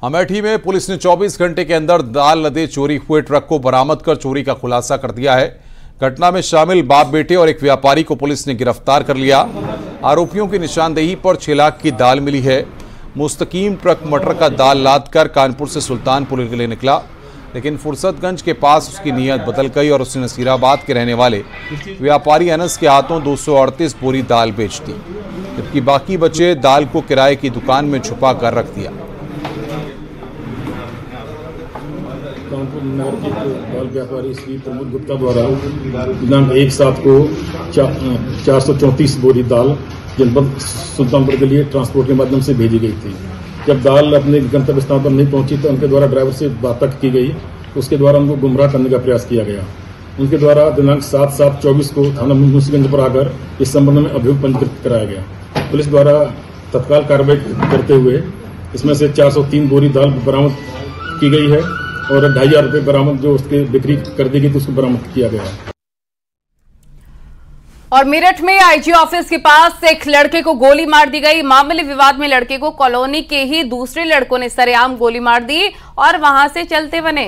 अमेठी में पुलिस ने 24 घंटे के अंदर दाल लदे चोरी हुए ट्रक को बरामद कर चोरी का खुलासा कर दिया है। घटना में शामिल बाप बेटे और एक व्यापारी को पुलिस ने गिरफ्तार कर लिया। आरोपियों की निशानदेही पर 6 लाख की दाल मिली है। मुस्तकीम ट्रक मटर का दाल लाद कर कानपुर से सुल्तानपुर के लिए निकला, लेकिन फुर्सतगंज के पास उसकी नीयत बदल गई और उसने नसीराबाद के रहने वाले व्यापारी अनस के हाथों 238 बोरी दाल बेच दी, जबकि बाकी बचे दाल को किराए की दुकान में छुपा कर रख दिया। कानपुर नगर के दाल व्यापारी श्री प्रमोद गुप्ता द्वारा दिनांक 1/7 को 434 बोरी दाल जनपद सुल्तानपुर के लिए ट्रांसपोर्ट के माध्यम से भेजी गई थी। जब दाल अपने गंतव्य स्थान पर नहीं पहुंची तो उनके द्वारा ड्राइवर से बातचीत की गई, उसके द्वारा उनको गुमराह करने का प्रयास किया गया। उनके द्वारा दिनांक 7/7/24 को थाना मुंशीगंज पर आकर इस संबंध में अभियोग पंजीकृत कराया गया। पुलिस द्वारा तत्काल कार्रवाई करते हुए इसमें से 403 बोरी दाल बरामद की गई है और 2,500 रुपये बरामद जो उसके बिक्री कर दी गई तो उसको बरामद किया गया। और मेरठ में आईजी ऑफिस के पास एक लड़के को गोली मार दी गई। मामूली विवाद में लड़के को कॉलोनी के ही दूसरे लड़कों ने सरेआम गोली मार दी और वहां से चलते बने।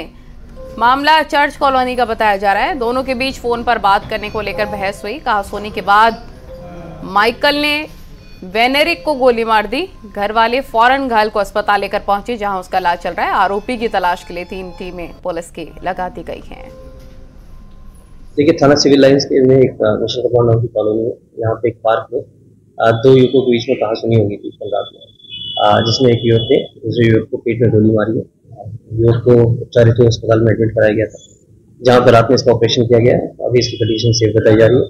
मामला चर्च कॉलोनी का बताया जा रहा है। दोनों के बीच फोन पर बात करने को लेकर बहस हुई। कहास होने के बाद माइकल ने वेनेरिक को गोली मार दी। घर वाले फौरन घायल को अस्पताल लेकर पहुंचे, जहां उसका इलाज चल रहा है। आरोपी की तलाश के लिए 3 टीमें पुलिस की लगा दी गई हैं। देखिए, थाना सिविल लाइंस के में एक नशा कपाड़ नाम की कॉलोनी है। यहाँ पे एक पार्क में 2 युवकों के बीच में कहासुनी हो गई थी कल रात में, जिसमें एक युवक ने दूसरे युवक को पेट में गोली मारी है। युवक को उपचारित हुए अस्पताल में एडमिट कराया गया था, जहाँ पर रात में इसका ऑपरेशन किया गया है। अभी इसकी कंडीशन सेफ बताई जा रही है।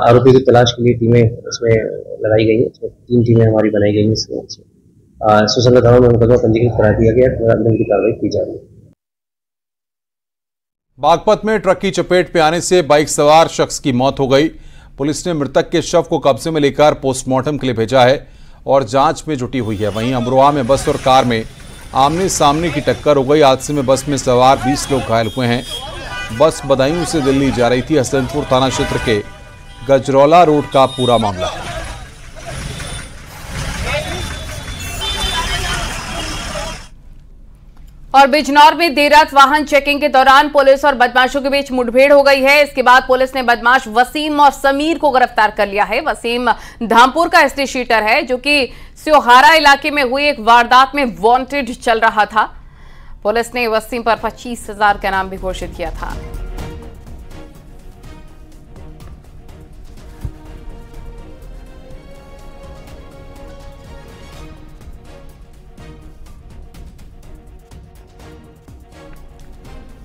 आरोपी की तलाश के लिए टीमें इसमें लगाई गई है। इसमें 3 टीमें हमारी बनाई गई हैं। सुसंगत थानों में मुकदमा पंजीकृत करा दिया गया है। अग्रिम की कार्रवाई की जा रही है। बागपत में ट्रक की चपेट में आने से बाइक सवार शख्स की मौत हो गई। पुलिस ने मृतक के शव को कब्जे में लेकर पोस्टमार्टम के लिए भेजा है और जांच में जुटी हुई है। वहीं अमरोहा में बस और कार में आमने सामने की टक्कर हो गई। हादसे में बस में सवार 20 लोग घायल हुए हैं। बस बदायूं से दिल्ली जा रही थी। हसनपुर थाना क्षेत्र के गजरौला रोड का पूरा मामला है। और बिजनौर में देर रात वाहन चेकिंग के दौरान पुलिस और बदमाशों के बीच मुठभेड़ हो गई है। इसके बाद पुलिस ने बदमाश वसीम और समीर को गिरफ्तार कर लिया है। वसीम धामपुर का हिस्ट्री शीटर है, जो कि स्योहारा इलाके में हुई एक वारदात में वांटेड चल रहा था। पुलिस ने वसीम पर 25,000 का इनाम भी घोषित किया था।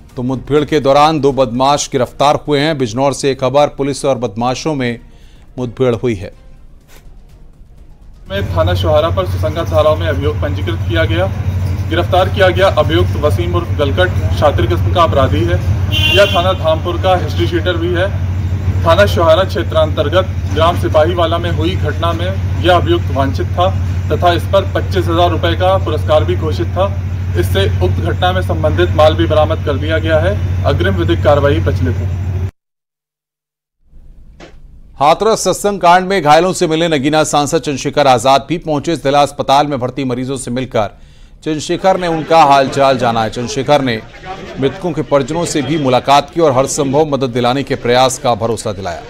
तो मुठभेड़ के दौरान 2 बदमाश गिरफ्तार हुए हैं। बिजनौर से एक खबर, पुलिस और बदमाशों में मुठभेड़ हुई है। थाना स्योहारा पर सुसंगत धाराओं में अभियोग पंजीकृत किया गया। गिरफ्तार किया गया अभियुक्त वसीम उर्फ गलकट शातिर किस्म का अपराधी है। यह थाना धामपुर का हिस्ट्री शीटर भी है। थाना स्योहारा क्षेत्रांतर्गत ग्राम सिपाहीवाला में हुई घटना में यह अभियुक्त वांछित था तथा इस पर 25,000 रुपए का पुरस्कार भी घोषित था। इससे उक्त घटना में संबंधित माल भी बरामद कर दिया गया है। अग्रिम विधिक कार्रवाई प्रचलित है। हाथरस सत्संग कांड में घायलों से मिले नगीना सांसद चंद्रशेखर आजाद भी पहुंचे। जिला अस्पताल में भर्ती मरीजों से मिलकर चंद्रशेखर ने उनका हालचाल जाना है। चंद्रशेखर ने मृतकों के परिजनों से भी मुलाकात की और हर संभव मदद दिलाने के प्रयास का भरोसा दिलाया।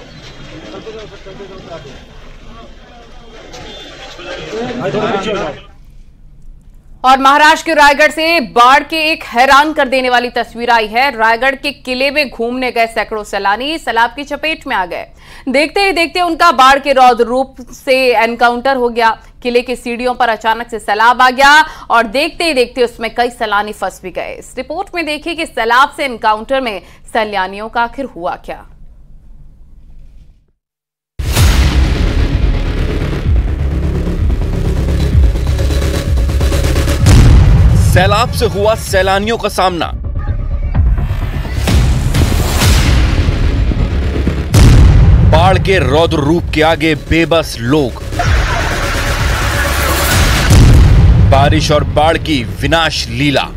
और महाराष्ट्र के रायगढ़ से बाढ़ के एक हैरान कर देने वाली तस्वीर आई है। रायगढ़ के किले में घूमने गए सैकड़ों सैलानी सैलाब की चपेट में आ गए। देखते ही देखते उनका बाढ़ के रौद्र रूप से एनकाउंटर हो गया। किले की सीढ़ियों पर अचानक से सैलाब आ गया और देखते ही देखते उसमें कई सैलानी फंस भी गए। इस रिपोर्ट में देखिए कि सैलाब से एनकाउंटर में सैलानियों का आखिर हुआ क्या। सैलाब से हुआ सैलानियों का सामना। बाढ़ के रौद्र रूप के आगे बेबस लोग। बारिश और बाढ़ की विनाश लीला।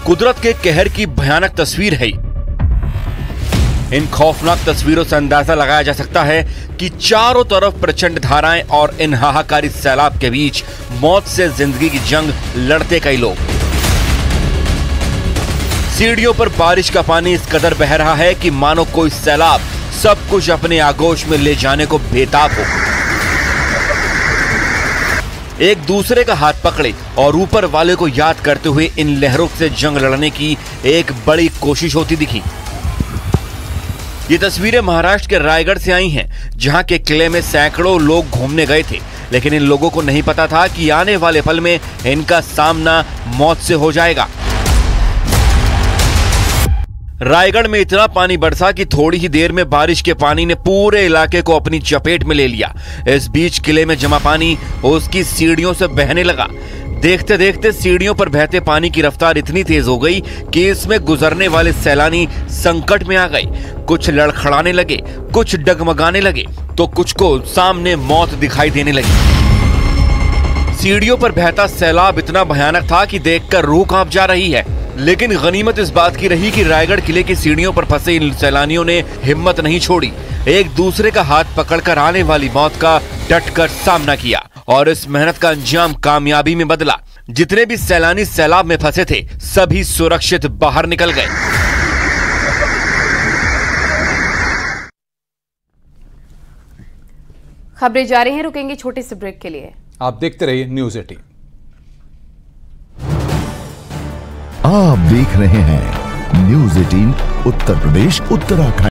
कुदरत के कहर की भयानक तस्वीर है। इन खौफनाक तस्वीरों से अंदाजा लगाया जा सकता है कि चारों तरफ प्रचंड धाराएं और इन हाहाकारी सैलाब के बीच मौत से जिंदगी की जंग लड़ते कई लोग। सीढ़ियों पर बारिश का पानी इस कदर बह रहा है कि मानो कोई सैलाब सब कुछ अपने आगोश में ले जाने को बेताब हो। एक दूसरे का हाथ पकड़े और ऊपर वाले को याद करते हुए इन लहरों से जंग लड़ने की एक बड़ी कोशिश होती दिखी। ये तस्वीरें महाराष्ट्र के रायगढ़ से आई हैं, जहां के किले में सैकड़ों लोग घूमने गए थे, लेकिन इन लोगों को नहीं पता था कि आने वाले पल में इनका सामना मौत से हो जाएगा। रायगढ़ में इतना पानी बरसा कि थोड़ी ही देर में बारिश के पानी ने पूरे इलाके को अपनी चपेट में ले लिया। इस बीच किले में जमा पानी उसकी सीढ़ियों से बहने लगा। देखते देखते सीढ़ियों पर बहते पानी की रफ्तार इतनी तेज हो गई कि इसमें गुजरने वाले सैलानी संकट में आ गए। कुछ लड़खड़ाने लगे, कुछ डगमगाने लगे, तो कुछ को सामने मौत दिखाई देने लगी। सीढ़ियों पर बहता सैलाब इतना भयानक था कि देखकर रूह कांप जा रही है। लेकिन गनीमत इस बात की रही कि रायगढ़ किले की सीढ़ियों पर फंसे इन सैलानियों ने हिम्मत नहीं छोड़ी। एक दूसरे का हाथ पकड़कर आने वाली मौत का डटकर सामना किया और इस मेहनत का अंजाम कामयाबी में बदला। जितने भी सैलानी सैलाब में फंसे थे, सभी सुरक्षित बाहर निकल गए। खबरें जारी हैं, रुकेंगे छोटे से ब्रेक के लिए। आप देखते रहिए न्यूज़ 18। आप देख रहे हैं न्यूज़ 18 उत्तर प्रदेश उत्तराखंड।